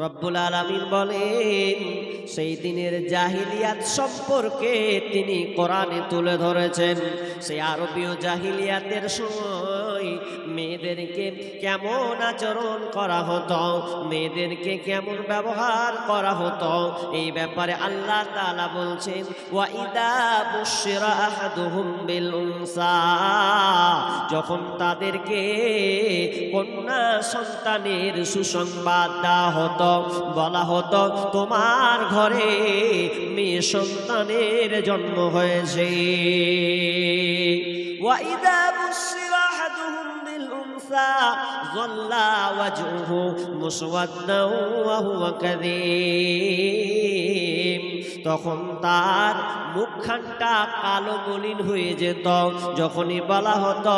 রব্বুল আলামিন বলেন সেই দিনের জাহিলিয়াত সম্পর্কে তিনি কোরআনে তুলে ধরেছেন। সেই আরবীয় জাহিলিয়াতের সময় মেয়েদেরকে কেমন আচরণ করা হতো, মেয়েদেরকে কেমন ব্যবহার করা হতো, এই ব্যাপারে আল্লাহ তাআলা বলছেন ওয়া ইদা বুশিরা আহাদুহুম বিল উনসা, যখন তাদেরকে কন্যা সন্তানের সুসংবাদ দেওয়া হতো, বলা হতো তোমার ঘরে মেয়ে সন্তানের জন্ম হয়েছে। ওয়া ইদা বুশিরা আহাদুহুম বিল উনসা যাল্লা ওয়াজহুহু মুসওয়াদ্দান ওয়া হুয়া কাযীম, তখন তার মুখখানটা কালো মলিন হয়ে যেত যখনই বলা হতো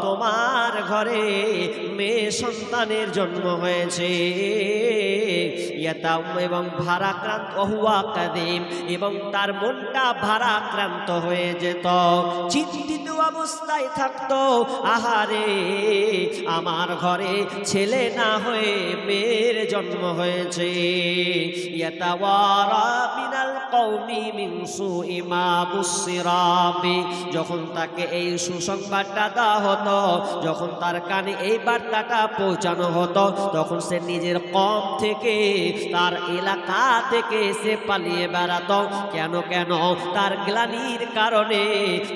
তোমার ঘরে মেয়ে সন্তানের জন্ম হয়েছে। এবং ভারাক্রান্ত ওহুয়া কাযীম, এবং তার মনটা ভারাক্রান্ত হয়ে যেত, চিন্তিত অবস্থায় থাকতো, আহারে আমার ঘরে ছেলে না হয়ে মেয়ের জন্ম হয়েছে। ইয়াতাওয়ারা মিনাল কওমি মিন সুই মা বুশিরা বি, যখন তাকে এই সুসংবাদটা দেওয়া হতো, যখন তার কানে এই বার্তাটা পৌঁছানো হতো, তখন সে নিজের কওম থেকে, তার এলাকা থেকে সে পালিয়ে বেড়াতো। কেন কেন? তার গ্লানির কারণে,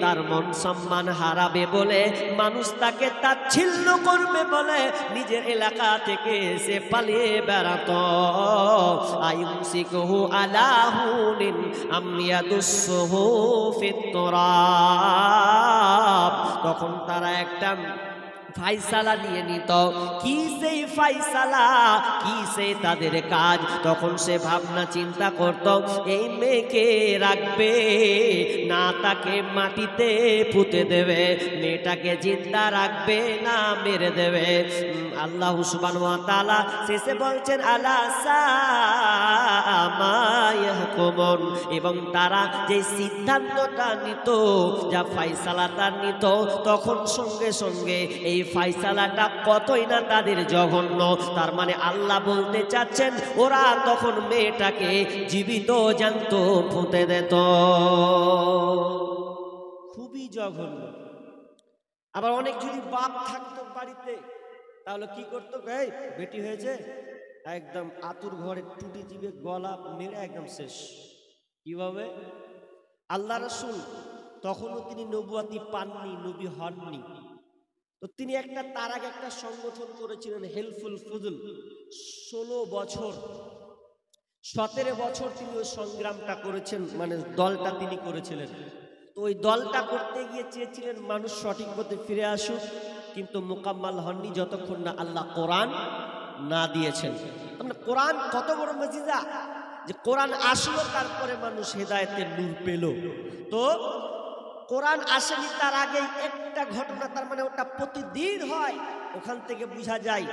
তার মন সম্মান হারাবে বলে, মানুষ তাকে তাচ্ছিল্য করবে বলে নিজের এলাকা থেকে সে পালিয়ে বেড়াতো। আইয়ুমসিকুহু আলা হুনিন আম ইয়াদুসসুহু ফিত তুরাব, তখন তারা একটা ফাইসালা নিয়ে নিত। কি সেই ফাইসালা, কি সেই তাদের কাজ? তখন সে ভাবনা চিন্তা করত, এই মেয়েকে রাখবে না তাকে মাটিতে পুঁতে দেবে, মেয়েটাকে জিন্দা রাখবে না মেরে দেবে। আল্লাহ সুবহানাহু ওয়া তাআলা শেষে বলছেন আলা সাআ মা ইয়াহকুমুন, এবং তারা যে সিদ্ধান্তটা নিত, যা ফাইসালাটা নিত, তখন সঙ্গে সঙ্গে এই ফাইসালাটা কতই না তাদের জঘন্য। তার মানে আল্লাহ বলতে চাচ্ছেন ওরা তখন মেয়েটাকে জীবিত জ্যান্ত পুঁতে দিত, খুবই জঘন্য। আবার অনেক যদি বাপ থাকতো বাড়িতে, তাহলে কি করতো, এই বেটি হয়েছে, একদম আতুর ঘরে টুটি চিবে গলা মেরে একদম শেষ। কিভাবে? আল্লাহ রাসূল তখনও তিনি নবুয়াতি পাননি, নবী হননি, তো তিনি তার আগে একটা সংগঠন করেছিলেন হেলফুল ফুজুল। 16 বছর 17 বছর তিনি ওই সংগ্রামটা করেছেন, মানে দলটা তিনি করেছিলেন। তো ওই দলটা করতে গিয়ে চেয়েছিলেন মানুষ সঠিক পথে ফিরে আসুক, কিন্তু মোকাম্মাল হননি যতক্ষণ না আল্লাহ কোরআন না দিয়েছেন। মানে কোরআন কত বড় মুজিজা, যে কোরআন আসলো তারপরে মানুষ হেদায়েতের নূর পেল। তো কোরআন আসেনি তার আগে একটা ঘটনা, তার মানে ওটা প্রতিদিন হয়। ওখান থেকে বোঝা যায়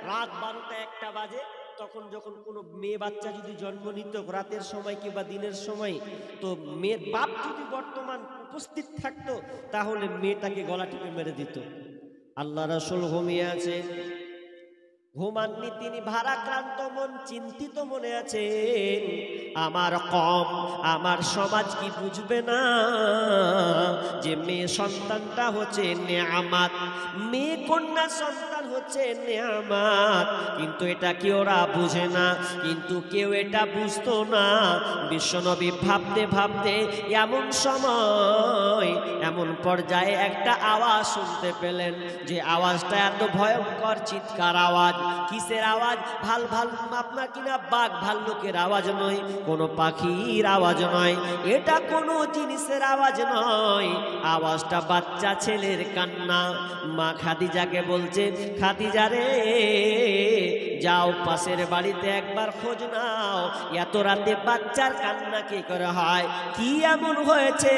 রাত 12টা 1টা বাজে, তখন যখন কোনো মেয়ে বাচ্চা যদি জন্ম নিত রাতের সময় কিংবা দিনের সময়, তো মেয়ের বাপ যদি বর্তমান উপস্থিত থাকতো, তাহলে মেয়েটাকে গলা টিপে মেরে দিত। আল্লাহ রাসূল ঘুমিয়ে আছে, ঘুমাননি তিনি, ভারাক্রান্ত মন, চিন্তিত মনে আছেন। আমার কওম, আমার সমাজ কি বুঝবে না যে মেয়ে সন্তানটা হচ্ছে নেয়ামাত, মেয়ে কন্যা সন্তান হচ্ছে নেয়ামাত, কিন্তু এটা কি ওরা বুঝে না? কিন্তু কেউ এটা বুঝতো না। বিশ্বনবী ভাবতে ভাবতে এমন সময়, এমন পর্যায়ে একটা আওয়াজ শুনতে পেলেন, যে আওয়াজটা এত ভয়ঙ্কর চিৎকার আওয়াজ। কিসের আওয়াজ? আপনার কিনা বাঘ ভাল্লুকের আওয়াজ নয়, কোনো পাখির আওয়াজ নয়, এটা কোনো জিনিসের আওয়াজ নয়, আওয়াজটা বাচ্চা ছেলের কান্না। মা খাদিজাকে বলছে, খাদিজা রে যাও পাশের বাড়িতে একবার খোঁজ নাও, এত রাতে বাচ্চার কান্না কি করে হয়, কি এমন হয়েছে,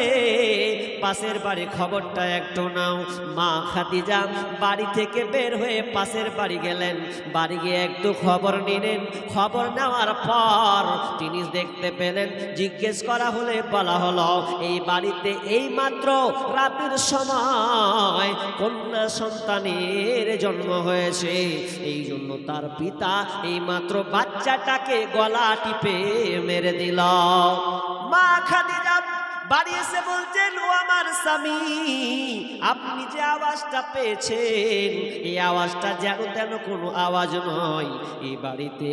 পাশের বাড়ি খবরটা একটু নাও। মা খাদিজা বাড়ি থেকে বের হয়ে পাশের বাড়ি গেলেন। বাড়ি গিয়ে একটু খবর নিলেন। খবর নেওয়ার পর তিনি দেখতে পেলেন, জিজ্ঞেস করা হলে বলা হলো এই বাড়িতে এই মাত্র রাতের সময় কন্যা সন্তানের জন্ম হয়েছে। এই জন্য তার পিতা এই মাত্র বাচ্চাটাকে গলা টিপে মেরে দিল। মা খাদিজা বাড়ি এসে বলছেন, ও আমার স্বামী, আপনি যে আওয়াজটা পেয়েছেন এই আওয়াজটা যেন তেন কোনো আওয়াজ নয়। এই বাড়িতে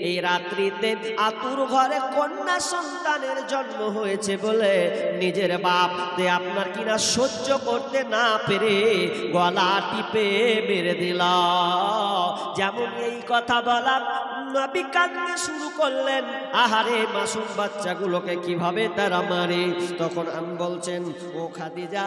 এই রাত্রিতে আতুর ঘরে কন্যা সন্তানের জন্ম হয়েছে বলে নিজের বাপ আপনার কিনা সহ্য করতে না পেরে গলা টিপে মেরে দিল। যেমন এই কথা বলার নবী কাঁদতে শুরু করলেন, আহারে মাসুম বাচ্চাগুলোকে কিভাবে তারা মারে। তখন আমি বলছেন, ও খাদিজা,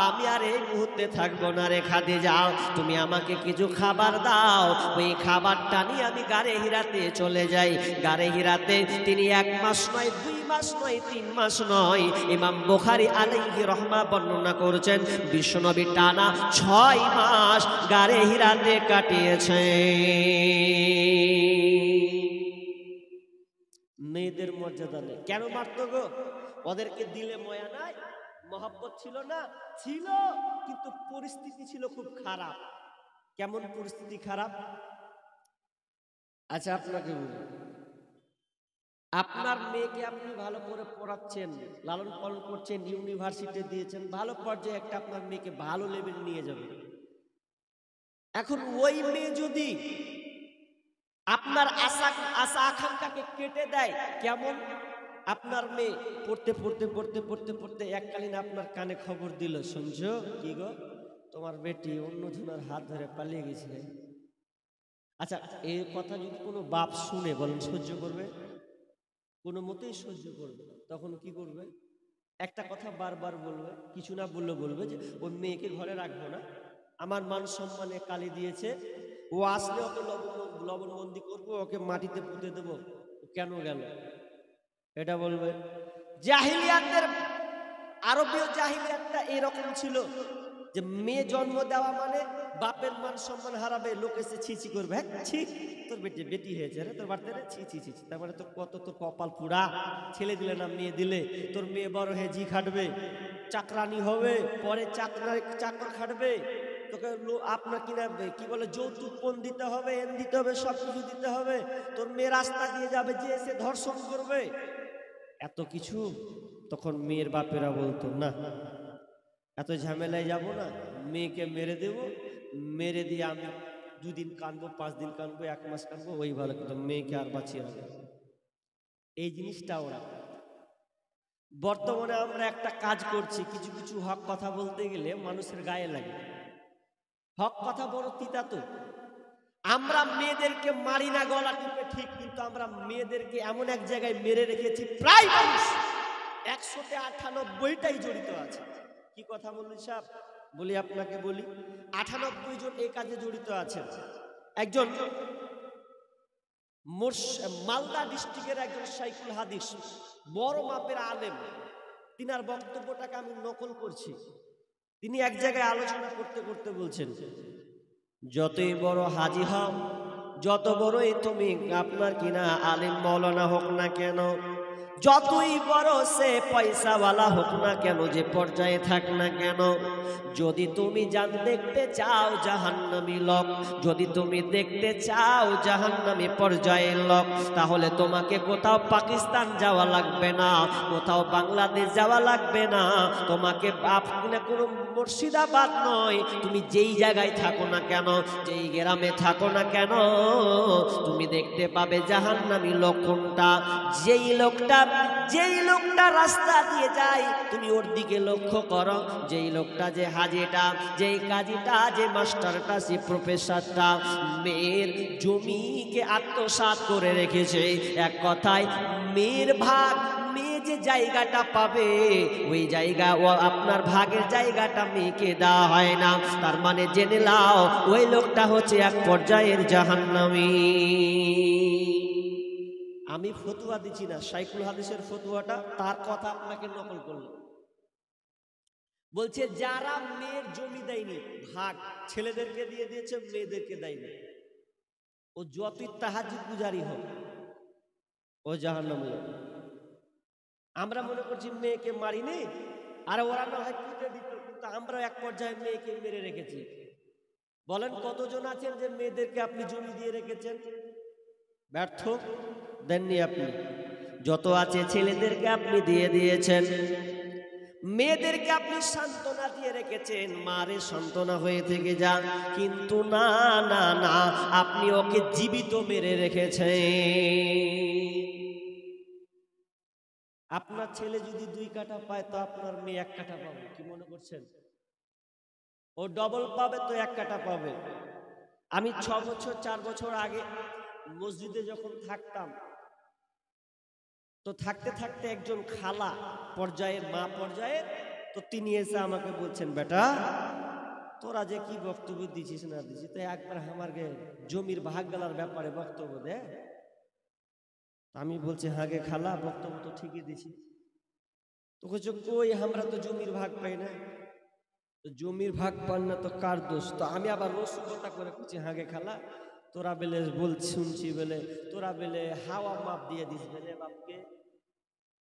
আমি আর এই মুহূর্তে থাকবো না রে খাদিজা, তুমি আমাকে কিছু খাবার দাও। ওই খাবারটা নিয়ে আমি গারে হিরাতে চলে যাই। গারে হিরাতে তিনি 1 মাস নয়, 2 মাস নয়, 3 মাস নয়, ইমাম বুখারী আলাইহি রহমা বর্ণনা করছেন বিশ্বনবী টানা 6 মাস গারে হিরাতে কাটিয়েছে। মেয়েদের মর্যাদা নেই। কেন মারতো গো? ওদেরকে দিলে ময়া নাই, মহব্বত ছিল না? ছিল, কিন্তু পরিস্থিতি ছিল খুব খারাপ। কেমন পরিস্থিতি খারাপ? আচ্ছা আপনাকে বলি, আপনার মেয়েকে আপনি ভালো করে পড়াচ্ছেন, লালন পালন করছেন, ইউনিভার্সিটি দিয়েছেন, ভালো পর্যায়ে একটা আপনার মেয়েকে ভালো লেভেল নিয়ে যাবেন। এখন ওই মেয়ে যদি আপনার আশা আকাঙ্ক্ষাকে কেটে দেয়, কেমন? আপনার মেয়ে পড়তে পড়তে পড়তে পড়তে পড়তে এককালীন আপনার কানে খবর দিল, শুনছো কি গো, তোমার বেটি অন্য জনের হাত ধরে পালিয়ে গেছে। আচ্ছা, এই কথা যদি কোনো বাপ শুনে, বলেন সহ্য করবে? কোনো মতেই সহ্য করবে না। তখন কি করবে? একটা কথা বারবার বলবে, কিছু না বললে বলবে যে ওই মেয়েকে ঘরে রাখবো না, আমার মান সম্মানে কালি দিয়েছে, ও আসলে ওকে লবণবন্দি করবো, ওকে মাটিতে পুঁতে দেবো, কেন গেল, এটা বলবে। জাহিলিয়াতের, আরবীয় জাহিলিয়াতটা এরকম ছিল যে মেয়ে জন্ম দেওয়া মানে বাপের মান সম্মান হারাবে, লোক এসে ছিছি করবে, হ্যাঁ ছি তোর বেটি হয়েছে রে, তোর বাড়িতে রে, ছি ছি ছি। তার মানে তোর কত, তোর কপাল পুরা, ছেলে দিলে না মেয়ে দিলে, তোর মেয়ে বড় হয়ে জি খাটবে, চাকরানি হবে, পরে চাকর খাটবে, তোকে আপনার কিনা কি বলে যৌতুক পণ দিতে হবে, এন দিতে হবে, সব কিছু দিতে হবে, তোর মেয়ে রাস্তা দিয়ে যাবে, যে এসে ধর্ষণ করবে, এত কিছু। তখন মেয়ের বাপেরা বলতো, না এত ঝামেলায় যাব না, মেয়েকে মেরে দেব, মেরে দিয়ে আমি 2 দিন কানবো, 5 দিন কানবো, 1 মাস কানবো, ওই ভালো, কিন্তু মেয়েকে আর বাঁচিয়ে রাখবো। এই জিনিসটা ওরা। বর্তমানে আমরা একটা কাজ করছি, কিছু কিছু হক কথা বলতে গেলে মানুষের গায়ে লাগে। হক কথা বড় তিতা তো। আমরা মেয়েদেরকে মারি না গলা টিপে, ঠিক, কিন্তু আমরা মেয়েদেরকে এমন এক জায়গায় মেরে রেখেছি, প্রায় মানুষ 100তে 98টাই জড়িত আছে। কি কথা বললেন সাহেব? বলি আপনাকে বলি, 98 জন এই কাজে জড়িত আছেন। একজন মালদা ডিস্ট্রিক্টের একজন শাইখুল হাদিস, বড় মাপের আলেম, তিনার বক্তব্যটাকে আমি নকল করছি। তিনি এক জায়গায় আলোচনা করতে করতে বলছেন, যতই বড় হাজি হও, যত বড়ই তুমি আপনার কিনা আলেম মাওলানা হোক না কেন, যতই বড় সে পয়সাওয়ালা হোক না কেন, যে পর্যায়ে থাক না কেন, যদি তুমি দেখতে চাও জাহান্নামী লোক, যদি তুমি দেখতে চাও জাহান্নামী পর্যায়ের লোক, তাহলে তোমাকে কোথাও পাকিস্তান যাওয়া লাগবে না, কোথাও বাংলাদেশ যাওয়া লাগবে না, তোমাকে কোনো মুর্শিদাবাদ নয়, তুমি যেই জায়গায় থাকো না কেন, যেই গ্রামে থাকো না কেন, তুমি দেখতে পাবে জাহান্নামী লোক কোনটা। যেই লোকটা রাস্তা দিয়ে যায়, তুমি ওর দিকে লক্ষ্য করো, যেই লোকটা, যে হাজিটা, যেই কাজীটা, যে মাস্টারটা, সে প্রফেসরটা মেয়ের জমিকে আত্মসাৎ করে রেখেছে। এক কথায় মেয়ের ভাগ, মেয়ে যে জায়গাটা পাবে ওই জায়গা, ও আপনার ভাগের জায়গাটা মেয়েকে দেওয়া হয় না। তার মানে জেনে নাও ওই লোকটা হচ্ছে এক পর্যায়ের জাহান্নামী। আমি ফতুয়া দিচ্ছি না, শাইখুল হাদিসের ফতুয়াটা, তার কথা আপনাকে নকল করলাম। বলছে যারা মেয়ের জমি দেয়নি ভাগ ছেলেদেরকে দিয়ে দিয়েছে, মেয়েদেরকে দেয়নি, ও যতই তাহাজ্জুদ গুজারি হোক ও জাহান্নামে যাবে। আমরা মনে করছি মেয়েকে মারিনি, আর ওরা না হয় পুঁতে দিত, কিন্তু আমরা এক পর্যায়ে মেয়েকে মেরে রেখেছি। বলেন কতজন আছেন যে মেয়েদেরকে আপনি জমি দিয়ে রেখেছেন? ব্যর্থ দেননি আপনি। যত আছে ছেলেদেরকে আপনি দিয়ে দিয়েছেন, মেয়েদেরকে আপনি সান্ত্বনা দিয়ে রেখেছেন, মারে সান্ত্বনা হয়ে থেকে যান। কিন্তু না না না, আপনি ওকে জীবিত মেরে রেখেছেন। আপনার ছেলে যদি 2 কাঠা পায় তো আপনার মেয়ে 1 কাঠা পাবে, কি মনে করছেন? ও ডবল পাবে তো 1 কাঠা পাবে। আমি 6 বছর 4 বছর আগে মসজিদে যখন থাকতাম, তো থাকতে থাকতে একজন খালা পর্যায়ের, মা পর্যায়ের, তো তিনি এসে আমাকে বলছেন, বেটা তোরা যে কি বক্তব্য দিছিস না দিছিস, তো একবার আমার জমির ভাগ গেলার ব্যাপারে বক্তব্য দে। আমি বলছি হ্যাঁ গে খালা, বক্তব্য তো ঠিকই দিছি। তো বলছে কই, আমরা তো জমির ভাগ পাই না। তো জমির ভাগ পান না তো কার দোষ? তো আমি আবার রসুকতা করে বলছি হ্যাঁ গে খালা, তোরা বেলে শুনছি বেলে তোরা বেলে হাওয়া মাপ দিয়ে দিস বেলে বাপকে।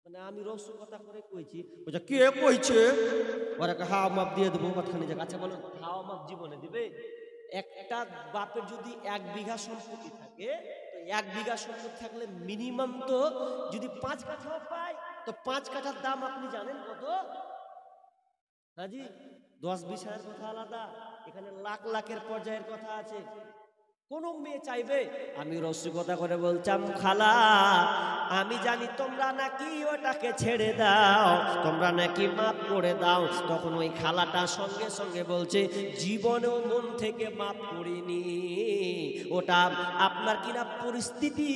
মানে আমি রসুকতা করে কইছি। বলছে কে কইছে? ওরা হাওয়া মাপ দিয়ে দেবো কতখানি জায়গা। আচ্ছা বলুন, হাওয়া মাপ জীবনে দিবে? একটা বাপের যদি 1 বিঘা সম্পত্তি থাকে, তো 1 বিঘা সম্পত্তি থাকলে মিনিমাম তো যদি 5 কাঠাও পায়, তো 5 কাঠার দাম আপনি জানেন কত? হাজি 10-20 হাজার কথা আলাদা, এখানে লাখ লাখের পর্যায়ের কথা আছে। কোন মেয়ে চাইবে? আমি রসিকতা করে বলতাম খালা, আমি জানি তোমরা নাকি ওটাকে ছেড়ে দাও, তোমরা নাকি মাফ করে দাও। তখন ওই খালাটা সঙ্গে সঙ্গে বলছে জীবনেও মন থেকে মাফ করিনি, ওটা আপনার কিনা পরিস্থিতি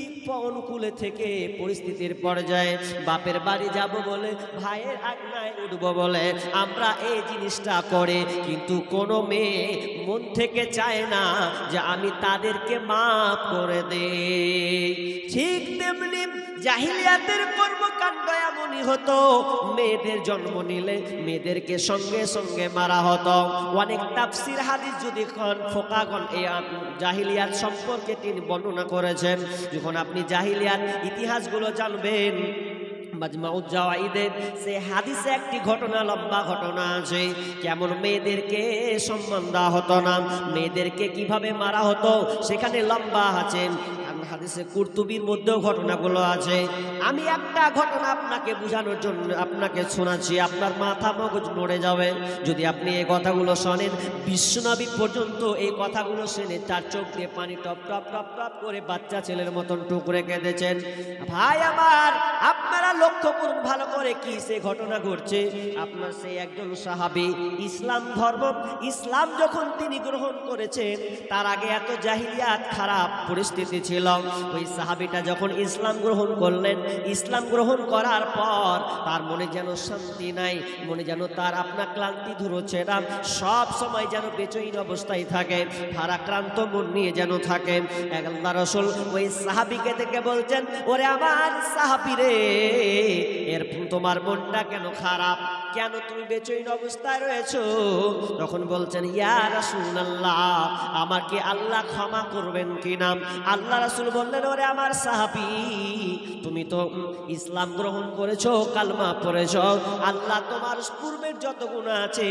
অনুকূলে থেকে, পরিস্থিতির পর্যায়ে বাপের বাড়ি যাব বলে, ভাইয়ের আজ্ঞায় উঠবো বলে আমরা এই জিনিসটা করে। কিন্তু কোনো মেয়ে মন থেকে চায় না যে আমি তাদেরকে মাফ করে দেই। ঠিক তেমনি জাহিলিয়াতের কর্মকাণ্ড এমনই হতো, মেয়েদের জন্ম নিলে মেয়েদেরকে সঙ্গে সঙ্গে মারা হতো। অনেক তাফসীর হাদিস যদি ফোকাগণ এই জাহিলিয়াত সম্পর্কে তিনি বর্ণনা করেছেন। যখন আপনি জাহিলিয়াত ইতিহাসগুলো জানবেন, মাজমাউজ জাওয়াইদের সে হাদিসে একটি ঘটনা, লম্বা ঘটনা আছে, কেমন মেয়েদেরকে সম্মান দেওয়া হতো না, মেয়েদেরকে কিভাবে মারা হতো, সেখানে লম্বা আছেন হাদিসে কুরতুবির মধ্যেও ঘটনাগুলো আছে। আমি একটা ঘটনা আপনাকে বোঝানোর জন্য আপনাকে শোনাচ্ছি, আপনার মাথা মগজ নড়ে যাবে যদি আপনি এই কথাগুলো শোনেন। বিশ্বনবী পর্যন্ত এই কথাগুলো শুনে তার চোখ দিয়ে পানি টপ টপ টপ টপ করে বাচ্চা ছেলের মতন টুকরে কেঁদেছেন। ভাই আমার, আপনারা লক্ষ্য করুন ভালো করে কি সে ঘটনা ঘটছে। আপনার সেই একজন সাহাবী ইসলাম ধর্ম, ইসলাম যখন তিনি গ্রহণ করেছেন, তার আগে এত জাহিলিয়াত খারাপ পরিস্থিতি ছিল। ওই সাহাবীটা যখন ইসলাম গ্রহণ করলেন, ইসলাম গ্রহণ করার পর তার মনে যেন শান্তি নাই, মনে যেন তার আপনার ক্লান্তি ধরেছে না, সব সময় যেন বেচৈন অবস্থায় থাকে, ভারাক্রান্ত মন নিয়ে যেন থাকে। আল্লাহর রাসূল ওই সাহাবীকে দেখে বলছেন, ওরে আমার সাহাবী রে, এর তোমার মনটা কেন খারাপ, কেন তুমি বেচৈন অবস্থায় রয়েছো? তখন বলছেন, ইয়া রাসূলুল্লাহ, আমাকে আল্লাহ ক্ষমা করবেন কিনা? আল্লাহ রাসূল বললেন, ওরে আমার সাহাবী, তুমি তো ইসলাম গ্রহণ করেছো, কালমা পড়েছো, আল্লাহ তোমার পূর্বের যত গুনাহ আছে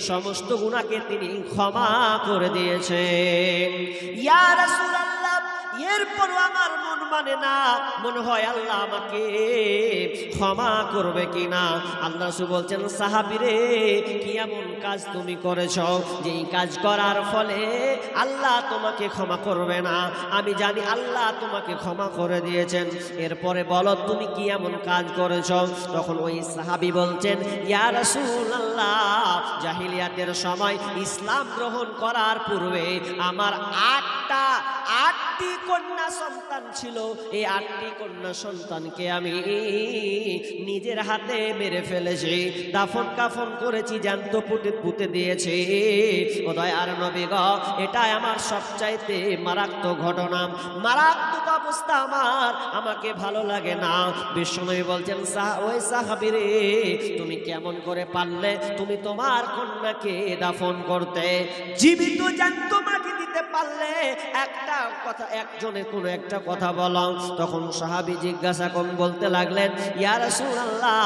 সমস্ত গুনাহকে তিনি ক্ষমা করে দিয়েছেন। ইয়া রাসূলুল্লাহ, এরপরও আমার মন মানে না, মনে হয় আল্লাহ আমাকে ক্ষমা করবে কিনা। আল্লাহ রাসূল বলছেন, সাহাবী রে, কি এমন কাজ তুমি করেছো যেই কাজ করার ফলে আল্লাহ তোমাকে ক্ষমা করবে না? আমি জানি আল্লাহ তোমাকে ক্ষমা করে দিয়েছেন, এরপরে বলো তুমি কি এমন কাজ করেছো? তখন ওই সাহাবী বলছেন, ইয়া রাসূলুল্লাহ, জাহিলিয়াতের সময় ইসলাম গ্রহণ করার পূর্বে আমার 8টি 8টি কন্যা সন্তান ছিল, এই 8টি কন্যা সন্তানকে আমি নিজের হাতে মেরে ফেলেছি, দাফন কাফন করেছি, জ্যান্ত পুঁতে দিয়েছি। ও দয়ার নবী গো, এটাই আমার সবচাইতে মারাত্মক ঘটনা, মারাত্মক অবস্থা। আমাকে ভালো লাগে না। বিশ্বনবী বলছেন, ওই সাহাবী রে, তুমি কেমন করে পারলে তুমি তোমার কন্যাকে দাফন করতে, জীবিত জ্যান্ত মাকে দিতে পারলে? একটা কথা, একজনের কোনো একটা কথা বলো। তখন সাহাবী জিজ্ঞাসা বলতে লাগলেন, ইয়া রাসূলুল্লাহ,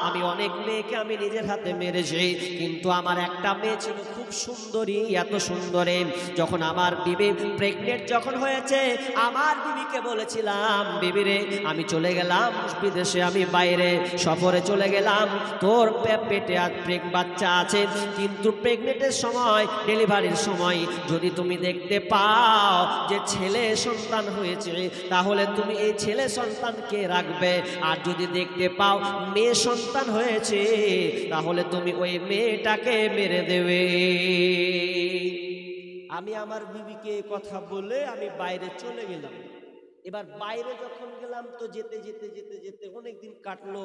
আমি অনেক মেয়েকে আমি নিজের হাতে মেরেছি, কিন্তু আমার একটা মেয়ে ছিল খুব সুন্দরী, এত সুন্দরী। যখন আমার বিবি প্রেগনেন্ট যখন হয়েছে, আমার বিবিকে বলেছিলাম, বিবি রে, আমি চলে গেলাম বিদেশে, আমি বাইরে সফরে চলে গেলাম, তোর পেটে আর বাচ্চা আছে, কিন্তু প্রেগনেন্টের সময়, ডেলিভারির সময় যদি তুমি দেখতে পাও যে ছেলে সন্তান হয়েছে, তাহলে তুমি এই ছেলে সন্তানকে রাখবে, আর যদি দেখতে পাও মেয়ে সন্তান হয়েছে, তাহলে তুমি ওই মেয়েটাকে মেরে দেবে। আমি আমার বিবিকে কথা বলে আমি বাইরে চলে গেলাম। এবার বাইরে যখন গেলাম, তো যেতে যেতে যেতে যেতে অনেকদিন কাটলো,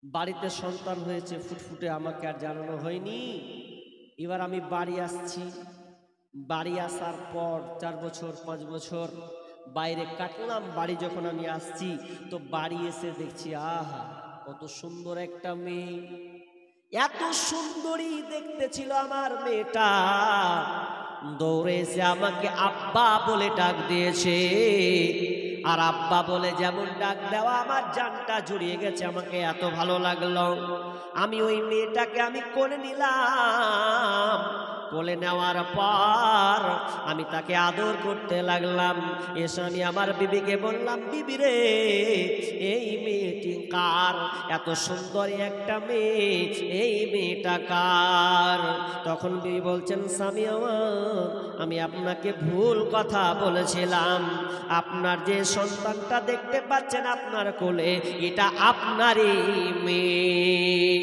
বাড়িতে সন্তান হয়েছে ফুটফুটে, আমাকে আর জানানো হয়নি। এবার আমি বাড়ি আসছি, বাড়ি আসার পর 4 বছর 5 বছর বাইরে কাটলাম। বাড়ি যখন আমি আসছি, তো বাড়ি এসে দেখছি, আহা কত সুন্দর একটা মেয়ে, এত সুন্দরী দেখতে ছিল আমার মেয়েটা। দৌড়ে এসে আমাকে আব্বা বলে ডাক দিয়েছে, আর আব্বা বলে যেমন ডাক দেওয়া, আমার জানটা জুড়িয়ে গেছে, আমাকে এত ভালো লাগলো। আমি ওই মেয়েটাকে আমি কোলে নিলাম, কোলে নেওয়ার পর আমি তাকে আদর করতে লাগলাম। এসে আমি আমার বিবিকে বললাম, বিবি রে, এই মেয়েটি কার? এত সুন্দর একটা মেয়ে, এই মেয়েটা কার? তখন বিবি বলছেন, স্বামী আমার, আমি আপনাকে ভুল কথা বলেছিলাম, আপনার যে সন্তানটা দেখতে পাচ্ছেন আপনার কোলে, এটা আপনারই মেয়ে।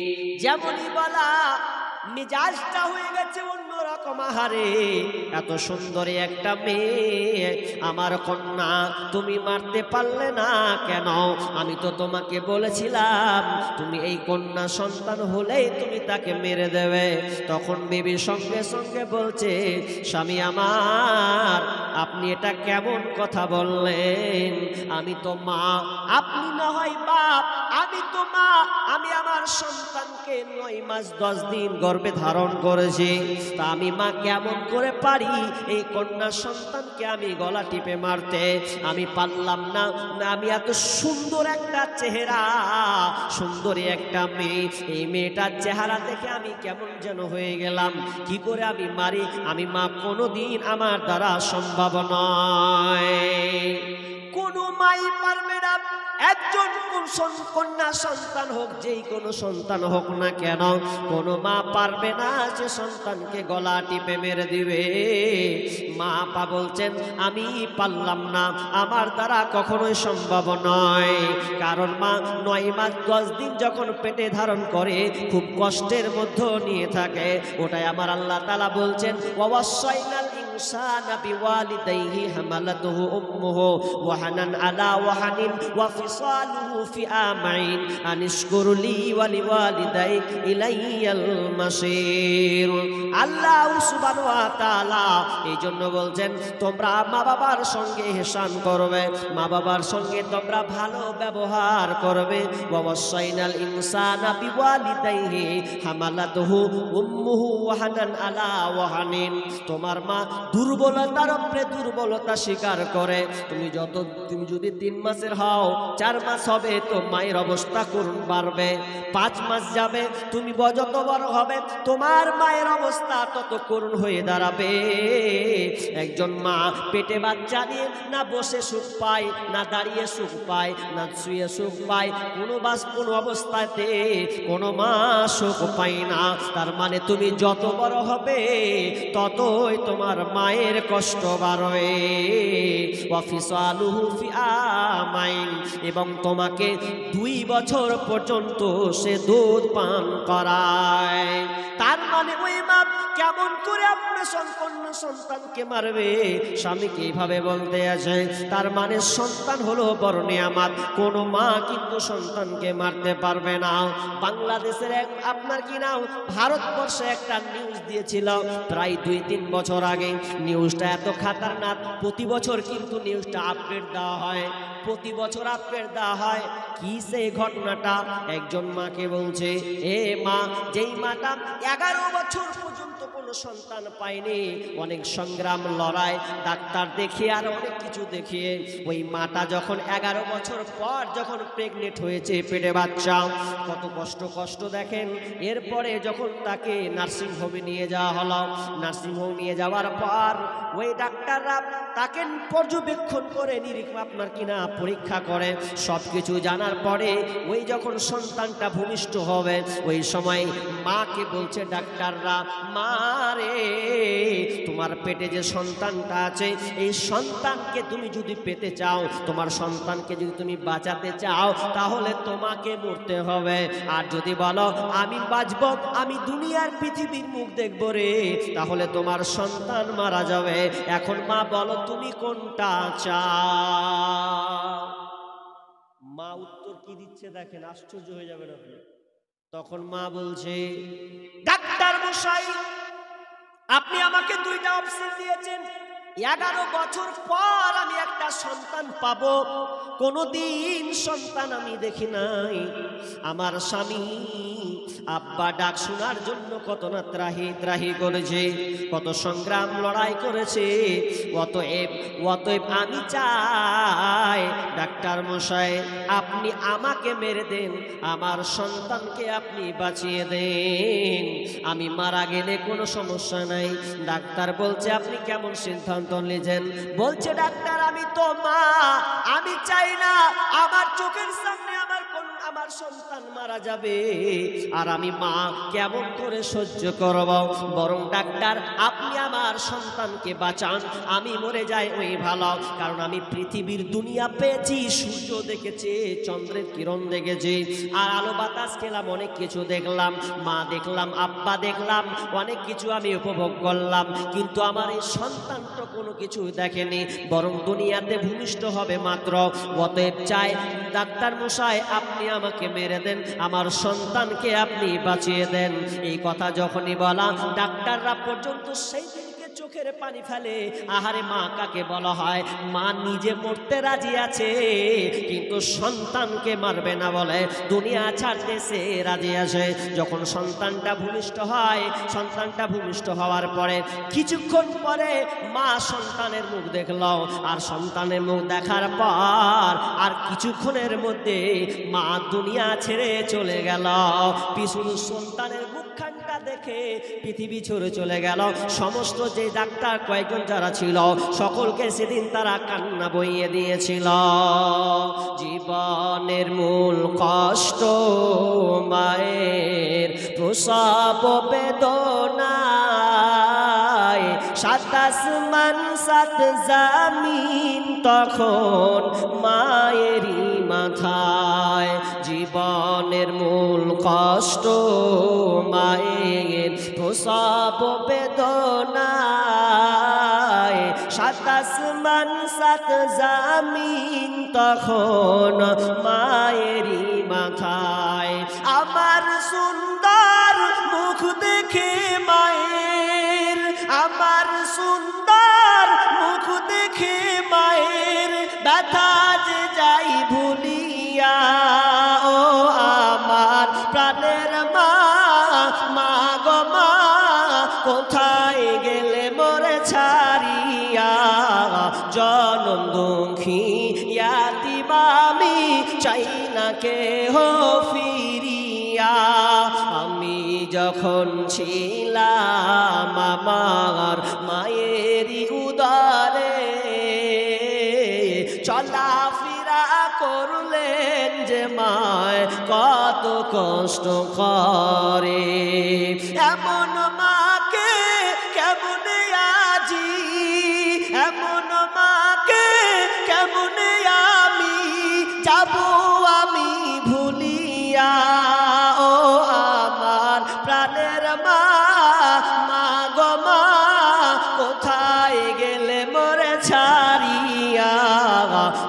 যেমনই বলা, মিজাজটা হয়ে গেছে অন্যরকম। আহারে, এত সুন্দরী একটা মেয়ে, আমার কন্যা, তুমি মারতে পারলে না কেন? আমি তো তোমাকে বলেছিলাম, তুমি এই কন্যা সন্তান হলেই তুমি তাকে মেরে দেবে। তখন বিবি সঙ্গে সঙ্গে বলছে, স্বামী আমার, আপনি এটা কেমন কথা বললেন? আমি তো মা, আপনি না হয় বাপ, আমি তো মা। আমি আমার সন্তানকে 9 মাস 10 দিন গর্ভে ধারণ করেছি, তা আমি মা কেমন করে পারি এই কন্যা সন্তানকে আমি গলা টিপে মারতে? আমি পারলাম না। আমি এত সুন্দর একটা চেহারা, সুন্দরী একটা মেয়ে, এই মেয়েটার চেহারা দেখে আমি কেমন যেন হয়ে গেলাম। কি করে আমি মারি? আমি মা কোনোদিন আমার দ্বারা সম্ভব নয়, কোনো মাই পারবে না। একজন কন্যা সন্তান হোক, যেই কোনো সন্তান হোক না কেন, কোনো মা পারবে না যে সন্তানকে গলা টিপে মেরে দিবে। মা আপা বলছেন, আমি পারলাম না, আমার দ্বারা কখনোই সম্ভব নয়। কারণ মা 9 মাস 10 দিন যখন পেটে ধারণ করে, খুব কষ্টের মধ্যে নিয়ে থাকে। ওটাই আমার আল্লাহ তাআলা বলছেন, ওয়াসাইনাল ইনসানা বিওয়ালিদাইহি হামালাতুহু উম্মুহু ওয়াহানান আলা ওয়াহানিন ওয়া ফিসালুহু ফি আমাইন আনিশকুরলি ওয়া লিওয়ালিদাইক ইলাইয়াল মাসির। আল্লাহ সুবহানাহু ওয়া তাআলা এই জন্য বলছেন, তোমরা মা বাবার সঙ্গে ইহসান করবে, মা বাবার সঙ্গে তোমরা ভালো ব্যবহার করবে। ওয়াসাইনাল ইনসানা বিওয়ালিদাইহি হামালাতুহু উম্মুহু ওয়াহানান আলা ওয়াহানিন। তোমার মা দুর্বলতার উপরে দুর্বলতা স্বীকার করে। তুমি যদি 3 মাসের হও, 4 মাস হবে তো মায়ের অবস্থা করুন বাড়বে। 5 মাস যাবে, তুমি যত বড় হবে, তোমার মায়ের অবস্থা তত করুণ হয়ে দাঁড়াবে। একজন মা পেটে বাচ্চা নিয়ে না বসে সুখ পায়, না দাঁড়িয়ে সুখ পায়, না শুয়ে সুখ পায়, কোনো অবস্থাতে কোনো মা সুখ পায় না। তার মানে তুমি যত বড় হবে, ততই তোমার মা মায়ের কষ্ট বাড়ে। ওয়াফিসালুহু ফি আমাইন, এবং তোমাকে 2 বছর পর্যন্ত সে দুধ পান করায়। তার মানে ওই মা কেমন করে আপনার সন্তানকে মারবে? স্বামীকে এইভাবে বলতে আছে। তার মানে সন্তান হলো বড় নিয়ামত, কোনো মা কিন্তু সন্তানকে মারতে পারবে না। বাংলাদেশের আপনার কি নাম ভারতবর্ষে একটা নিউজ দিয়েছিল প্রায় 2-3 বছর আগে। নিউজটা এত খাতারনাক, প্রতি বছর কিন্তু নিউজটা আপডেট দেওয়া হয়, প্রতি বছর আপডেট দেওয়া হয়। কি সেই ঘটনাটা? একজন মাকে বলছে, এ মা, যেই মাটা 11 বছর পর্যন্ত কোনো সন্তান পায়নি, অনেক সংগ্রাম লড়াই ডাক্তার দেখিয়ে আর অনেক কিছু দেখিয়ে ওই মাটা যখন 11 বছর পর যখন প্রেগনেন্ট হয়েছে, পেটে বাচ্চা, কত কষ্ট দেখেন। এরপরে যখন তাকে নার্সিংহোমে নিয়ে যাওয়া হলো, নার্সিংহোম নিয়ে যাওয়ার পর ওই ডাক্তাররা তাকে পর্যবেক্ষণ করে আপনার কিনা পরীক্ষা করে, সব কিছু জানার পরে ওই যখন সন্তানটা ভূমিষ্ঠ হবে, ওই সময় মাকে বলছে ডাক্তাররা, মা রে, তোমার পেটে যে সন্তানটা আছে, এই সন্তানকে তুমি যদি পেতে চাও, তোমার সন্তানকে যদি তুমি বাঁচাতে চাও, তাহলে তোমাকে মরতে হবে। আর যদি বলো আমি বাঁচব, আমি দুনিয়ার পৃথিবীর মুখ দেখব রে, তাহলে তোমার সন্তান মারা যাবে। এখন মা বলো তুমি কোনটা চাও? মা উত্তর কি দিচ্ছে দেখেন, আশ্চর্য হয়ে যাবেন আপনি। তখন মা বলছে, ডাক্তার মশাই, আপনি আমাকে 2টা অপশন দিয়েছেন, 11 বছর পর আমি একটা সন্তান পাবো, কোনদিন সন্তান আমি দেখি নাই। আমার স্বামী আব্বা ডাক শোনার জন্য কত না ত্রাহি করেছে, কত সংগ্রাম লড়াই করেছে। অতএব আমি চাই ডাক্তার মশাই, আপনি আমাকে মেরে দেন, আমার সন্তানকে আপনি বাঁচিয়ে দেন, আমি মারা গেলে কোনো সমস্যা নাই। ডাক্তার বলছে, আপনি কেমন সিদ্ধান্ত নিয়েছেন? বলছে ডাক্তার, আমি তো মা, আমি চাই না আমার চোখের সামনে আমার সন্তান মারা যাবে, আর আমি মা কেমন করে সহ্য করব। বরং ডাক্তার, আপনি আমার সন্তানকে বাঁচান, আমি মরে যাই ওই ভালো। কারণ আমি পৃথিবীর দুনিয়া পেয়েছি, সূর্য দেখেছি, চন্দ্রের কিরণ দেখেছি, আর আলো বাতাস খেলাম, অনেক কিছু দেখলাম, মা দেখলাম, আব্বা দেখলাম, অনেক কিছু আমি উপভোগ করলাম, কিন্তু আমার এই সন্তানটা কোনো কিছু দেখেনি, বরং দুনিয়াতে ভূমিষ্ঠ হবে মাত্র। অতএব চাই ডাক্তার মশাই, আপনি আমাকে মেরে দেন, আমার সন্তানকে আপনি বাঁচিয়ে দেন। এই কথা যখনই বলা, ডাক্তাররা পর্যন্ত সেই দিনকে চোখের পানি ফেলে। আহারে, মা কাকে বলা হয়? মা নিজে মরতে রাজি আছে, কিন্তু সন্তানকে মারবে না বলে দুনিয়া ছাড়তে সে রাজি আছে। যখন সন্তানটা ভূমিষ্ঠ হয়, সন্তানটা ভূমিষ্ঠ হওয়ার পরে কিছুক্ষণ পরে মা সন্তানের মুখ দেখল, আর সন্তানের মুখ দেখার পর আর কিছুক্ষণের মধ্যে মা দুনিয়া ছেড়ে চলে গেল। পিছুর সন্তানের মুখখানটা দেখে পৃথিবী ছেড়ে চলে গেল। সমস্ত যে ডাক্তার কয়েকজন যারা ছিল, সকলকে সেদিন তারা কান্না বইয়ে দিয়েছিল। জীবনের মূল কষ্ট মায়ের প্রসব বেদনায়, 7 আসমান 7 জামিন তখন মায়েরই মাথায়। জীবনের মূল কষ্ট মায়ের প্রসব বেদনায়, 7 আসমান 7 জামিন তখন মায়েরই মাথায়। আমার সুন্দর মুখ দেখে মায়ের, আমার সুন্দর মুখ দেখে মায়ের ব্যথা যে যাই ভুলিয়া। ও আমার প্রাণের মা, মা গো মা, কোথায় গেলে মোরে ছাড়িয়া? জনম দুঃখী ইয়াতিম আমি, চাই না কেহ ফিরিয়া। আমি যখন ছিলাম আমার মায়েরই উদরে, চলাফেরা করলেন যে মায় কত কষ্ট করে। এমন মাকে কেমন আজি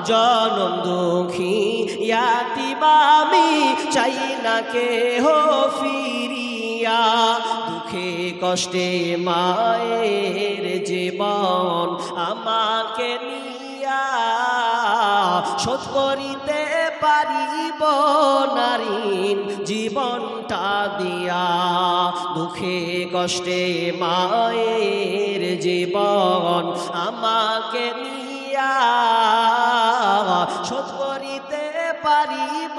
জনম দুঃখী ইয়াতিম আমি চাই না কেহ ফিরিয়া দুঃখে কষ্টে মায়ের জীবন আমাকে নিয়া শোধ করিতে পারিব নারীন জীবনটা দিয়া দুঃখে কষ্টে মায়ের জীবন আমাকে নিয়া শোধ করিতে পারিব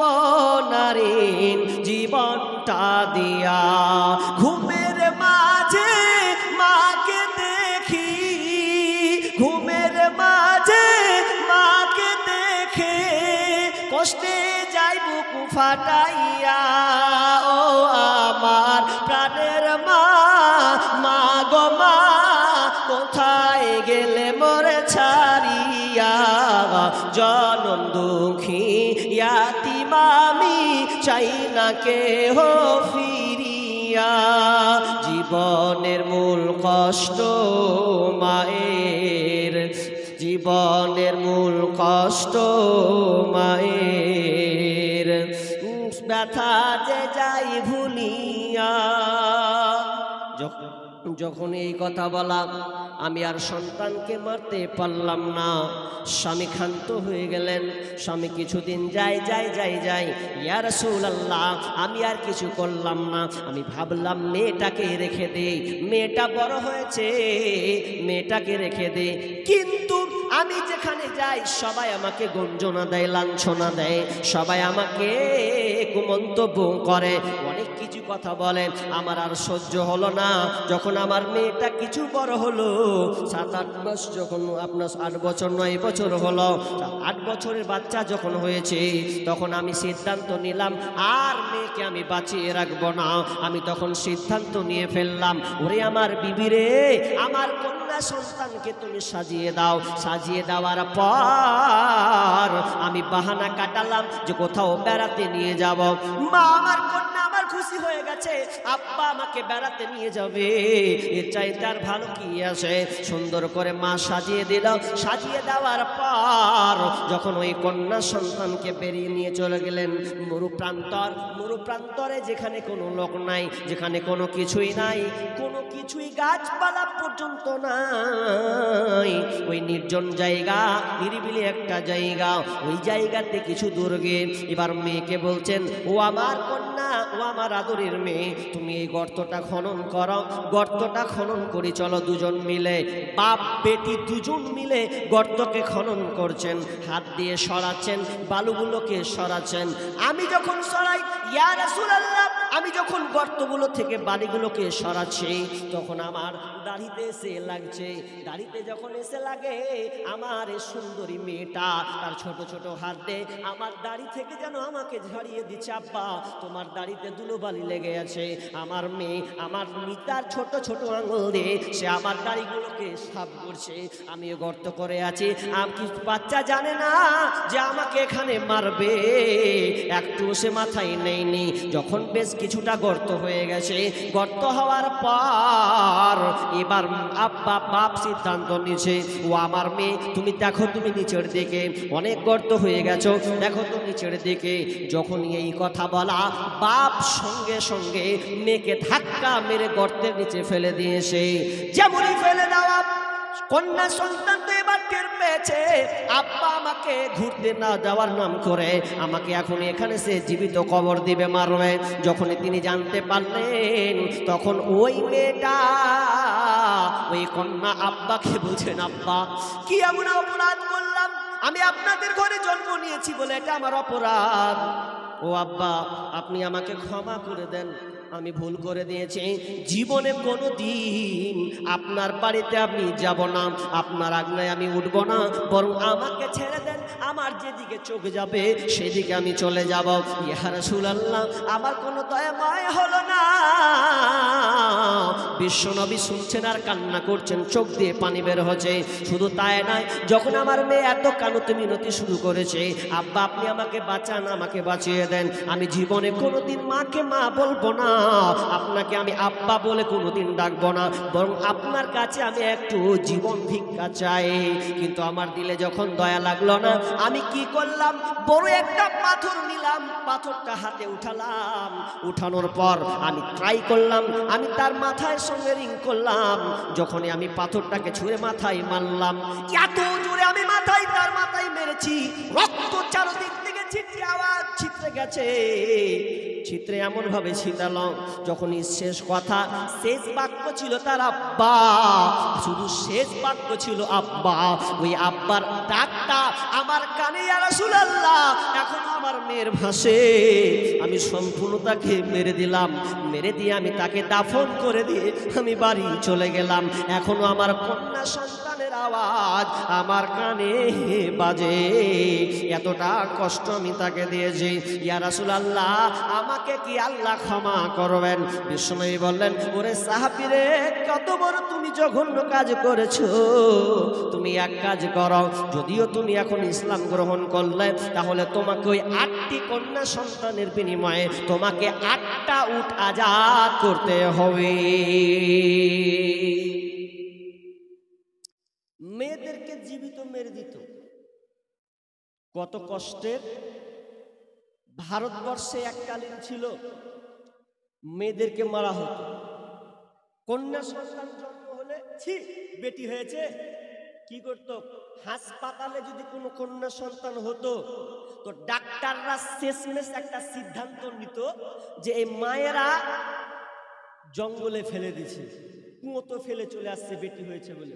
নারীন জীবনটা দিয়া ঘুমের মাঝে মাকে দেখি ঘুমের মাঝে মাকে দেখে কষ্টে যাই বুক ফাটাইয়া ও আমার প্রাণের মা মা গো মা কোথায় গেলে মোরে ছাড়িয়া জনম দুঃখী ইয়াতিম আমি চাই না কেহ ফিরিয়া জীবনের মূল কষ্ট মায়ের জীবনের মূল কষ্ট মায়ের ব্যথা যে যাই ভুলিয়া যখন এই কথা বলা আমি আর সন্তানকে মারতে পারলাম না স্বামী ক্ষান্ত হয়ে গেলেন স্বামী কিছুদিন যাই ইয়া রাসূলুল্লাহ আমি আর কিছু করলাম না আমি ভাবলাম মেয়েটাকে রেখে দেই মেয়েটা বড় হয়েছে মেয়েটাকে রেখে দে কিন্তু আমি যেখানে যাই সবাই আমাকে গঞ্জনা দেয় লাঞ্ছনা দেয় সবাই আমাকে কুমন্তব্য করে অনেক কিছু কথা বলে আমার আর সহ্য হলো না যখন আমার মেয়েটা কিছু বড় হলো 7-8 মাস যখন আপনার 8 বছর 9 বছর হলো 8 বছরের বাচ্চা যখন হয়েছে তখন আমি সিদ্ধান্ত নিলাম আর মেয়েকে আমি বাঁচিয়ে রাখবো না আমি তখন সিদ্ধান্ত নিয়ে ফেললাম ওরে আমার বিবি রে আমার কন্যা সন্তানকে তুমি সাজিয়ে দাও সাজিয়ে দেওয়ার পর আমি বাহানা কাটালাম যে কোথাও বেড়াতে নিয়ে যাব মা আমার কন্যা আমার খুশি হয়ে গেছে আব্বা আমাকে বেড়াতে নিয়ে যাবে এর চাইতে আর ভালো কি আছে সুন্দর করে মা সাজিয়ে দিল সাজিয়ে দেওয়ার পর যখন ওই কন্যা সন্তানকে বেরিয়ে নিয়ে চলে গেলেন মরুপ্রান্তরে যেখানে কোনো লোক নাই যেখানে কোনো কিছুই নাই কোনো কিছুই গাছপালা পর্যন্ত নাই ওই নির্জন জায়গা নিরিবিলি একটা জায়গা ওই জায়গাতে কিছু দূর গিয়ে এবার মেয়েকে বলছেন ও আমার কন্যা ও আমার আদরের মেয়ে তুমি এই গর্তটা খনন করো গর্তটা খনন করি চলো দুজন মিলে বাপ বেটি দুজন মিলে গর্তকে খনন করছেন হাত দিয়ে সরাচ্ছেন বালুগুলোকে সরাচ্ছেন আমি যখন সরাই ইয়া রাসূলুল্লাহ আমি যখন গর্তগুলো থেকে বালিগুলোকে সরাচ্ছি তখন আমার দাড়িতে এসে লাগছে দাড়িতে যখন এসে লাগে আমার এই সুন্দরী মেয়েটা তার ছোট ছোট হাত দিয়ে আমার দাড়ি থেকে যেন আমাকে ঝাড়িয়ে দিচ্ছে আব্বা তোমার দাড়িতে ধুলোবালি লেগে আছে আমার মেয়ে আমার মিতার ছোট ছোট আঙুল দিয়ে সে আমার দাড়িগুলোকে সাফ করছে আমি গর্ত করে আছি আমি বাচ্চা জানে না যে আমাকে এখানে মারবে একটু সে মাথায় নেয়নি যখন বেশ কিছুটা গর্ত হয়ে গেছে গর্ত হওয়ার পর এবার আব্বা বাপ সিদ্ধান্ত নিয়েছে ও আমার মেয়ে তুমি দেখো তুমি নিচের দিকে অনেক গর্ত হয়ে গেছো দেখো তো নিচের দিকে যখন এই কথা বলা বাপ সঙ্গে সঙ্গে মেয়েকে ধাক্কা মেরে গর্তের নিচে ফেলে দিয়েছে যেমনই ফেলে দেওয়া কন্যা সন্তান তো এবার টের পেয়েছে আব্বা আমাকে ঘুরতে না যাওয়ার নাম করে আমাকে এখন এখানে সে জীবিত কবর দিবে মারবে যখনই তিনি জানতে পারলেন তখন ওই মেয়েটা ওই কন্যা আব্বাকে বলছেন আব্বা কি এমন অপরাধ করলাম আমি আপনাদের ঘরে জন্ম নিয়েছি বলে এটা আমার অপরাধ ও আব্বা আপনি আমাকে ক্ষমা করে দেন আমি ভুল করে দিয়েছি জীবনে কোনো দিন আপনার বাড়িতে আমি যাব না আপনার আজ্ঞায় আমি উঠব না বরং আমাকে ছেড়ে দেন আমার যেদিকে চোখ যাবে সেদিকে আমি চলে যাব ইয়া রাসূলুল্লাহ আমার কোনো দয়া মায়া হলো না বিশ্বনবী শুনছেন আর কান্না করছেন চোখ দিয়ে পানি বের হচ্ছে শুধু তাই নয় যখন আমার মেয়ে এত কানতে মিনতি শুরু করেছে আব্বা আপনি আমাকে বাঁচান আমাকে বাঁচিয়ে দেন আমি জীবনে কোনোদিন মাকে মা বলবো না আপনাকে আমি আব্বা বলে কোনোদিন ডাকবো না, বরং আপনার কাছে আমি একটু জীবন ভিক্ষা চাই। কিন্তু আমার দিলে যখন দয়া লাগলো না, আমি কি করলাম, বড় একটা পাথর নিলাম, পাথরটা হাতে উঠালাম, উঠানোর পর আমি ট্রাই করলাম, আমি তার মাথায় সঙ্গে রিং করলাম। যখনই আমি পাথরটাকে ছুঁড়ে মাথায় মারলাম, এত জোরে আমি তার মাথায় মেরেছি, রক্ত চারদিক থেকে ছিটকে আওয়াজ ছিটতে গেছে। ছিটরে এমন ভাবে ছিটালাম, যখনই শেষ কথা, শেষ বাক্য ছিল তার আব্বা, শুধু শেষ বাক্য ছিল আব্বা। ওই আব্বার ডাকটা আমার কানে, ইয়া রাসূলুল্লাহ, এখন আমার মেয়ের ভাষে। আমি সম্পূর্ণ তাকে মেরে দিলাম, মেরে দিয়ে আমি তাকে দাফন করে দিয়ে আমি বাড়ি চলে গেলাম। এখনো আমার কন্যা সন্তানের আওয়াজ আমার কানে বাজে, এতটা কষ্ট আমি তাকে দিয়েছি। ইয়া রাসূলুল্লাহ, আমাকে কি আল্লাহ ক্ষমা করবেন? বিশ্বনবী বললেন, ওরে সাহাবী রে, কত বড় তুমি জঘন্য কাজ করেছো। তুমি এক কাজ করো, যদিও তুমি এখন ইসলাম গ্রহণ করলে, তাহলে তোমাকে ওই 8টি কন্যা সন্তানের বিনিময়ে তোমাকে 8টা উট আজাদ করতে হবে। মেয়েদেরকে জীবিত মেরে দিত, কত কষ্টের। ভারতবর্ষে এককালীন ছিল মেয়েদেরকে মারা হতো। কন্যা সন্তান জন্ম হলে, ছি বেটি হয়েছে, কি করতো, হাসপাতালে যদি কোনো কন্যা সন্তান হতো, তো ডাক্তাররা শেষমেশ একটা সিদ্ধান্ত নিত যে এই মায়েরা জঙ্গলে ফেলে দিছে, কুঁয়োতে ফেলে চলে আসছে বেটি হয়েছে বলে।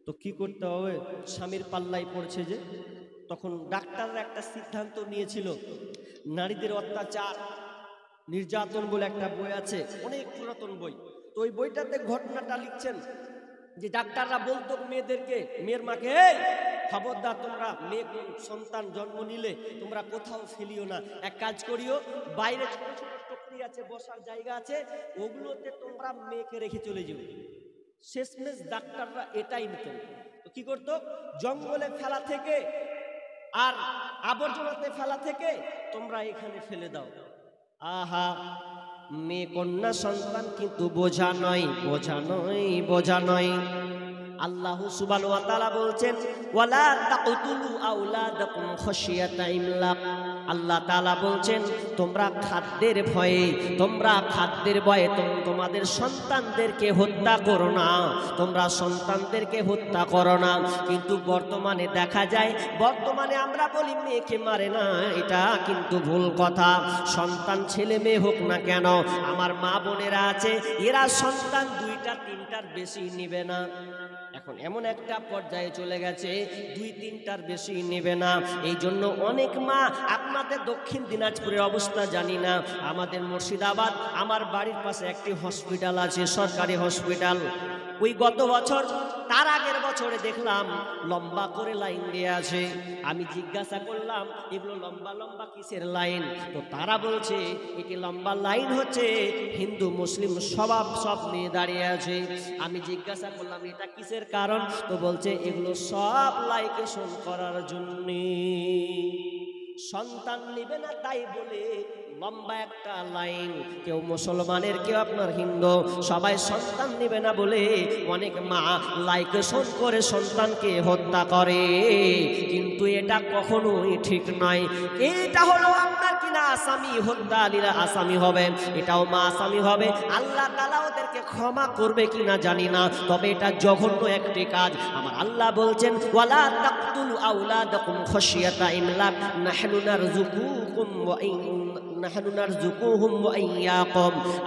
তো কি করতে হবে, স্বামীর পাল্লাই পড়ছে যে। তখন ডাক্তাররা একটা সিদ্ধান্ত নিয়েছিল, নারীদের অত্যাচার নির্যাতন বলে একটা বই আছে, অনেক পুরাতন বই। তো ওই বইটাতে ঘটনাটা লিখছেন যে ডাক্তাররা বলতো মেয়েদেরকে, মেয়ের মাকে, এই খবরদার, তোমরা মেয়ে সন্তান জন্ম নিলে তোমরা কোথাও ফেলিও না, এক কাজ করিও, বাইরে ছোট ছোট টুকরি আছে, বসার জায়গা আছে, ওগুলোতে তোমরা মেয়েকে রেখে চলে যাও। শেষমেশ ডাক্তাররা এটাই নিতেন। তো কি করতো, জঙ্গলে ফেলা থেকে আর আবর্জনাতে ফেলা থেকে তোমরা এখানে ফেলে দাও। আহা, মেয়ে কন্যা সন্তান কিন্তু বোঝা নয়, বোঝা নয়, বোঝা নয়। আল্লাহ সুবহানাহু ওয়া তাআলা বলছেন, ওয়ালা তাকতুলু আওলাদাকুম খাশিয়াতা ইমলাক। আল্লাহ তাআলা বলছেন, তোমরা খাদ্যের ভয়ে, তোমরা খাদ্যের ভয়ে তোমাদের সন্তানদেরকে হত্যা করো না, তোমরা সন্তানদেরকে হত্যা করো না। কিন্তু বর্তমানে দেখা যায়, বর্তমানে আমরা বলি মেয়েকে মারে না, এটা কিন্তু ভুল কথা। সন্তান ছেলে মেয়ে হোক না কেন, আমার মা বোনেরা আছে, এরা সন্তান 2টা 3টার বেশি নিবে না। এখন এমন একটা পর্যায়ে চলে গেছে, 2-3টার বেশি নেবে না। এই জন্য অনেক মা, আপনাদের দক্ষিণ দিনাজপুরের অবস্থা জানি না, আমাদের মুর্শিদাবাদ, আমার বাড়ির পাশে একটি হসপিটাল আছে, সরকারি হসপিটাল। ওই গত বছর, তার আগের বছরে দেখলাম লম্বা করে লাইন দিয়ে আছে। আমি জিজ্ঞাসা করলাম, এগুলো লম্বা লম্বা কিসের লাইন? তো তারা বলছে, এটি লম্বা লাইন হচ্ছে হিন্দু মুসলিম সব নিয়ে দাঁড়িয়ে আছে। আমি জিজ্ঞাসা করলাম, এটা কিসের কারণ? তো বলছে, এগুলো সব লাইকেশন করার জন্য, সন্তান নেবে না তাই বলে লম্বা একটা লাইন। কেউ মুসলমানের, কেউ আপনার হিন্দু, সবাই সন্তান নেবে না বলে অনেক মা লাইকেশন করে সন্তানকে হত্যা করে। কিন্তু এটা কখনোই ঠিক নয়। এটা হলো আপনার কিনা আসামি, হত্যালীলা আসামি হবে, এটাও মা আসামি হবে। আল্লাহ তাআলা ওদেরকে ক্ষমা করবে কিনা জানি না, তবে এটা জঘন্য একটি কাজ। আমার আল্লাহ বলছেন, ওয়ালা তাকতুলু আওলাদাকুম খাশিয়াতা ইমলাক নাহনু নারযুকুকুম ওয়া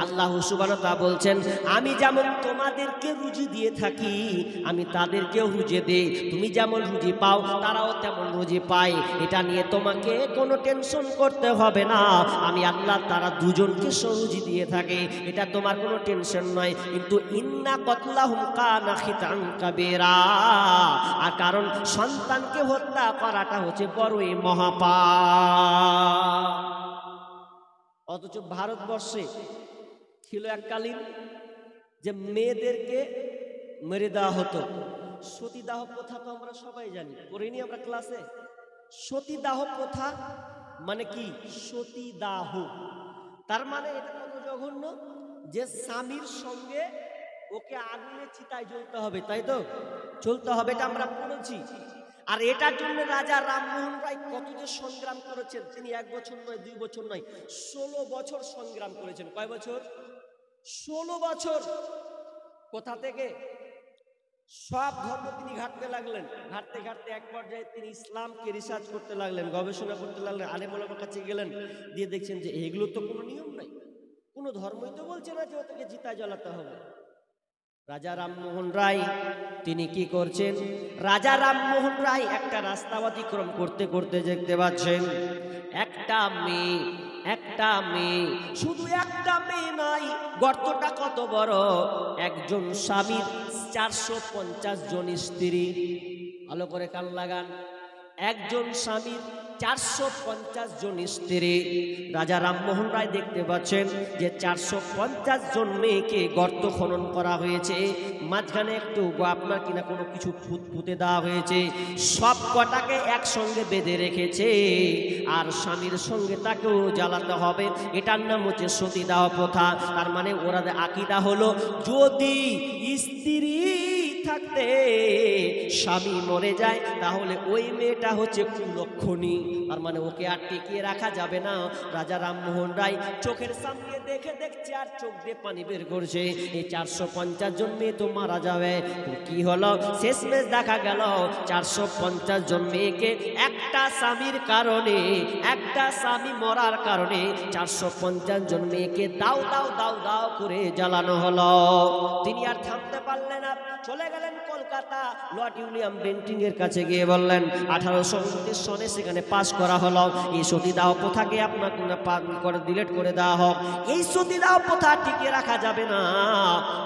আল্লাহ সুবহানাহু ওয়া তাআলা বলছেন, আমি যেমন তোমাদেরকে রুজি দিয়ে থাকি, আমি তাদেরকেও রুজি দেই। তুমি যেমন রুজি পাও, তারাও তেমন রুজি পায়। এটা নিয়ে তোমাকে কোনো টেনশন করতে হবে না। আমি আল্লাহ তারা দুজনকে রুজি দিয়ে থাকে, এটা তোমার কোনো টেনশন নয়। কিন্তু ইন্না কতলাহুম কানা খিতান কাবীরা, আর কারণ সন্তানকে হত্যা করাটা হচ্ছে বড়ই মহাপাপ। অথচ ভারতবর্ষে ছিল এককালীন যে মেয়েদেরকে মেরে দেওয়া হতো। সতীদাহ প্রথা তো আমরা সবাই জানি, পড়িনি আমরা ক্লাসে? সতীদাহ প্রথা মানে কি? সতীদাহ তার মানে এটা কত জঘন্য। যে স্বামীর সঙ্গে ওকে আগুনে চিতায় জ্বলতে হবে, তাই তো চলতে হবে, এটা আমরা পড়েছি। আর এটার জন্য রাজা রামমোহন রায় কত যে সংগ্রাম করেছেন, তিনি 1 বছর নয় 2 বছর নয় 16 বছর সংগ্রাম করেছেন। কয় বছর? 16 বছর। কোথা থেকে? সব ধর্ম তিনি ঘাটতে লাগলেন, ঘাটতে ঘাটতে এক পর্যায়ে তিনি ইসলামকে রিসার্চ করতে লাগলেন, গবেষণা করতে লাগলেন, আলেম ওলামার কাছে গেলেন, দিয়ে দেখছেন যে এগুলো তো কোনো নিয়ম নাই, কোনো ধর্মই তো বলছে না যে ওটাকে চিতায় জ্বালাতে হবে। রাজা রামমোহন রায় তিনি কি করছেন? রাজা রামমোহন রায় একটা রাস্তা অতিক্রম করতে করতে দেখতে পাচ্ছেন একটা মেয়ে, একটা মেয়ে, শুধু একটা মেয়ে নাই, গর্তটা কত বড়! একজন স্বামীর 450 জন স্ত্রী। ভালো করে কান লাগান, একজন স্বামীর 450 জন স্ত্রী। রাজা রামমোহন রায় দেখতে পাচ্ছেন যে 450 জন মেয়েকে গর্ত খনন করা হয়েছে, মাঝখানে একটু আপনার কিনা কোনো কিছু পুঁতে দেওয়া হয়েছে, সব কটাকে একসঙ্গে বেঁধে রেখেছে, আর স্বামীর সঙ্গে তাকেও জ্বালাতে হবে। এটার নাম হচ্ছে সতীদাহ প্রথা। তার মানে ওরা আকীদা হলো, যদি স্ত্রী থাকতে স্বামী মরে যায় তাহলে ওই মেয়েটা হচ্ছে কুলক্ষণী, তার মানে ওকে আর টিকিয়ে রাখা যাবে না। রাজা রামমোহন রায় চোখের সামনে দেখে দেখছে আর চোখ দিয়ে পানি বের করছে, এই 450 জন মেয়ে তো মারা যাবে। কি হলো? শেষমেশ দেখা গেল 450 জন মেয়েকে একটা স্বামীর কারণে, একটা স্বামী মরার কারণে 450 জন মেয়েকে দাও দাও দাও দাও করে জ্বালানো হলো। তিনি আর থামতে পারলেন না, চলে গেলেন কলকাতা, লর্ড উইলিয়াম বেন্টিং এর কাছে গিয়ে বললেন 1829 সনে সেখানে পাস করা হলো এই সতীদাহ প্রথাকে আপনাকে করে ডিলিট করে দেওয়া হোক। এই সতীদাহ প্রথা টিকিয়ে রাখা যাবে না।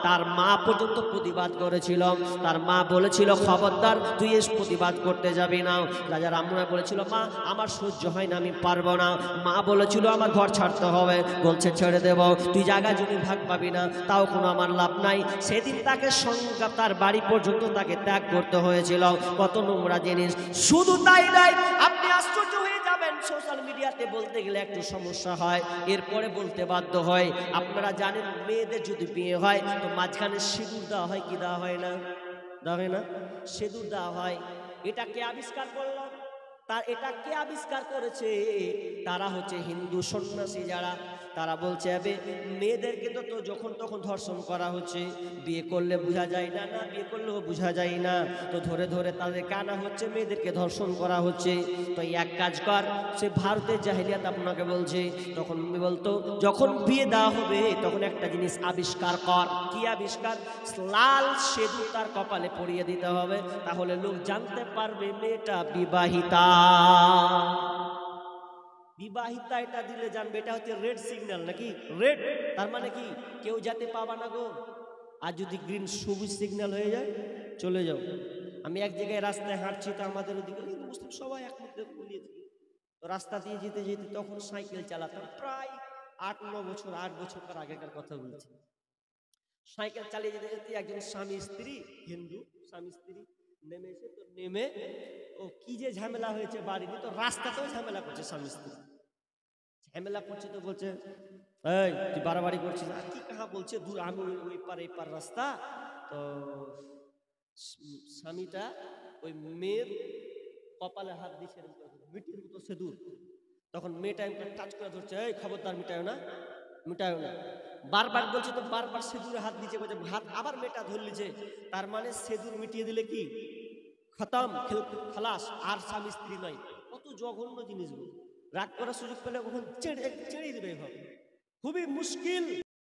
তার মা পর্যন্ত প্রতিবাদ করেছিল, তার মা বলেছিল খবরদার তুই এই প্রতিবাদ করতে যাবি না। রাজা রামমোহন বলেছিল মা আমার সহ্য হয় না, আমি পারবো না। মা বলেছিল আমার ঘর ছাড়তে হবে, বলছে ছেড়ে দেব, তুই জায়গা জমি ভাগ পাবি না, তাও কোনো আমার লাভ নাই। সেদিন তাকে সংজ্ঞা তার বাড়ি পর্যন্ত তাকে ত্যাগ করতে হয়েছিল। কত নোংরা জিনিস! শুধু তাই নয়, আপনি আশ্চর্য হয়ে যাবেন, সোশ্যাল মিডিয়াতে বলতে গেলে একটু সমস্যা হয়, এরপরে বলতে বাধ্য হয়। আপনারা জানেন মেয়েদের যদি বিয়ে হয় তো মাঝখানে সিঁদুর দেওয়া হয়, কি দেওয়া হয় না? দেওয়া হয় না? সিঁদুর দেওয়া হয়। এটা কে আবিষ্কার করলো? তার এটা কে আবিষ্কার করেছে? তারা হচ্ছে হিন্দু সন্ন্যাসী যারা, তারা বলছে আবে মেয়েদেরকে তো যখন তখন ধর্ষণ করা হচ্ছে, বিয়ে করলে বোঝা যায় না, না বিয়ে করলেও বোঝা যায় না, তো ধরে ধরে তাদেরকে আনা হচ্ছে, মেয়েদেরকে ধর্ষণ করা হচ্ছে। তো এক কাজ কর, সে ভারতের জাহিলিয়াত আপনাকে বলছে, তখন বলতো যখন বিয়ে দেওয়া হবে তখন একটা জিনিস আবিষ্কার কর। কি আবিষ্কার? লাল সিঁদুর তার কপালে পরিয়ে দিতে হবে, তাহলে লোক জানতে পারবে মেয়েটা বিবাহিতা। বিবাহিতা এটা দিলে জানবে এটা হচ্ছে রেড সিগন্যাল, নাকি রেড, তার মানে কি কেউ যাতে পাবা না গো। আর যদি গ্রিন সবুজ সিগন্যাল হয়ে যায় চলে যাও। আমি এক জায়গায় রাস্তায় হাঁটছি, তো আমাদের ওদিকে মুসলিম সবাই একমধ্যে বলিয়ে দিই, তো রাস্তা দিয়ে যেতে যেতে তখন সাইকেল চালাতাম, প্রায় 8-9 বছর 8 বছর পর আগেকার কথা বলছি। সাইকেল চালিয়ে যেতে যেতে একজন স্বামী স্ত্রী, হিন্দু স্বামী স্ত্রী নেমেছে, তো নেমে ও কি যে ঝামেলা হয়েছে বাড়িতে, তো রাস্তাতেও ঝামেলা করছে স্বামী স্ত্রী, ঝামেলা করছে। তো বলছে এই তুই বাড়াবাড়ি করছিস, আর কি কাহা বলছে দূর, আমি ওই পার এই পার রাস্তা। তো স্বামীটা ওই মেয়ের কপালে হাত দিচ্ছে, মিটির মতো সিঁদুর। তখন মেয়েটা টাচ করে ধরছে, এই খবরদার মিটায় না, মিটায় না, বারবার বলছে, তো বারবার সিঁদুরে হাত দিচ্ছে, বলছে হাত, আবার মেয়েটা ধরলিছে। তার মানে সিঁদুর মিটিয়ে দিলে কি খতম, খালাস, আর স্বামী স্ত্রী নয়। কত জঘন্য জিনিসগুলো! রাগ করার সুযোগ পেলে কখন ছেড়ে দেবে, এভাবে খুবই মুশকিল।